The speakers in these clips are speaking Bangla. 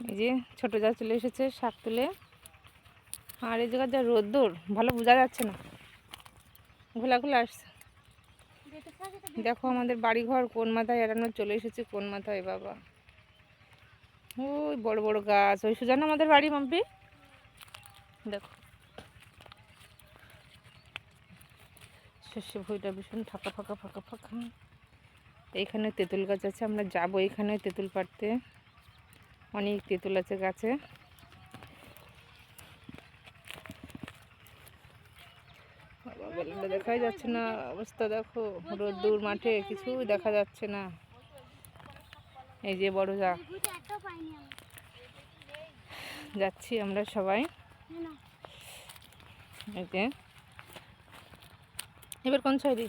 এই যে ছোটো যা চলে এসেছে শাক তুলে। আর এই জায়গার যা রোদ্দুর ভালো বোঝা যাচ্ছে না, ঘোলা ঘোলা আসছে। দেখো আমাদের বাড়িঘর কোন মাথায়, এড়ানো চলে এসেছে কোন মাথায় বাবা। ওই বড় বড় গাছ, ওই সুজানা আমাদের বাড়ি মাম্পি। দেখো শস্য ভুঁইটা ভীষণ ফাঁকা ফাঁকা ফাঁকা ফাঁকা। এইখানে তেঁতুল গাছ আছে, আমরা যাবো এখানে তেঁতুল পাড়তে। অনেক তেঁতুল আছে গাছে। দেখাই যাচ্ছে না অবস্থা, দেখো রোদ্দুর মাঠে কিছু দেখা যাচ্ছে না। এই যে বড় যা যাচ্ছি আমরা সবাই। এই যে এবার কোন সাইডে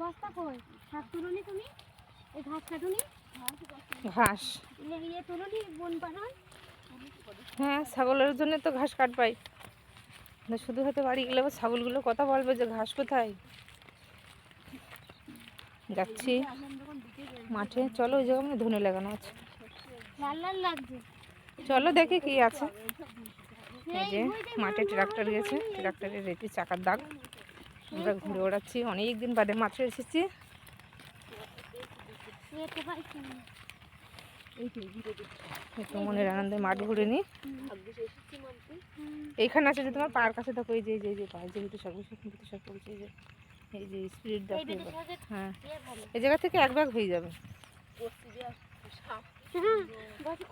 বস্তা কই শাক তুলনি তুমি? এই ঘাস কাটুনি? ঘাস ইয়ে তুলনি বন পানান? হ্যাঁ, ছাগলের জন্য তো ঘাস কাটবাই। শুধু হয়তো বাড়ি গেলে ছাগলগুলো কথা বলবে যে ঘাস কোথায়। যাচ্ছি মাঠে, চলো ওই জায়গায় ধনে লাগানো আছে, লাল লাল লাগছে। চলো দেখি কি আছে। এই যে মাঠে ট্রাক্টর গেছে, ট্রাক্টরের রেটি চাকার দাগ। আমরা ঘুরে ওড়াচ্ছি, অনেক দিন বাদে মাঠে এসেছি। একটু মনের আনন্দে মাঠ ঘুরে নি। এইখানে আছে যে তোমার পার্ক আছে, দেখো এই যে এই যে পার্ক, যে শাক বলছে, এই যে এই যে স্পিড দেখো। হ্যাঁ, এই জায়গা থেকে এক ভাগ হয়ে যাবে।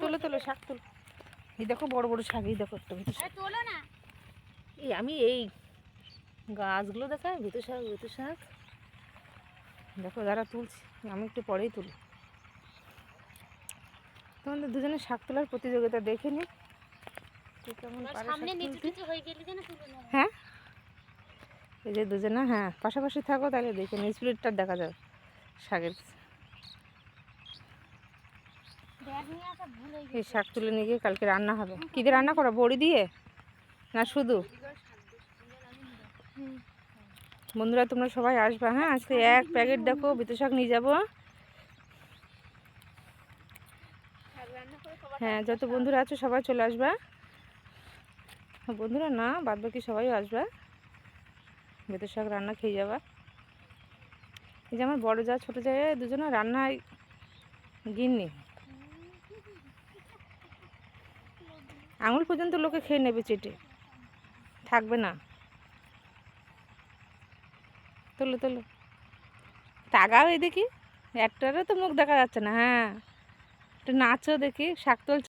তোলো তোলো শাক তোলো। এই দেখো বড় বড় শাক, এই দেখো একটা ভিতর শাক। এই আমি এই গাছগুলো দেখায় ভিতর শাক, ভিতর শাক দেখো যারা তুলছি, আমি একটু পরেই তুলি। তোমাদের দুজনের শাক তোলার প্রতিযোগিতা দেখে নি কেমন পারে। হ্যাঁ, এই যে দুজনে হ্যাঁ পাশাপাশি থাকো, তাহলে দেখে নি স্পিডটা দেখা যাবে শাকের। এই শাক তুলে নিয়ে গিয়ে কালকে রান্না হবে। কী দিয়ে রান্না করো, বড়ি দিয়ে না শুধু? বন্ধুরা তোমরা সবাই আসবে হ্যাঁ, আজকে এক প্যাকেট দেখো বিতু শাক নিয়ে যাবো। হ্যাঁ, যত বন্ধুরা আছো সবাই চলে আসবে। বন্ধুরা না, বাদ বাকি সবাই আসবে, বিতু শাক রান্না খেয়ে যাবা। এই যে আমার বড় যা ছোটো যা দুজনে রান্নায় গিন্নি, আঙুল পর্যন্ত লোকে খেয়ে নেবে চেটে, থাকবে না। তোলো তোলো, তাগাও এই দেখি, একটারও তো মুখ দেখা যাচ্ছে না। হ্যাঁ, একটু নাচও দেখি, শাক তুলছে।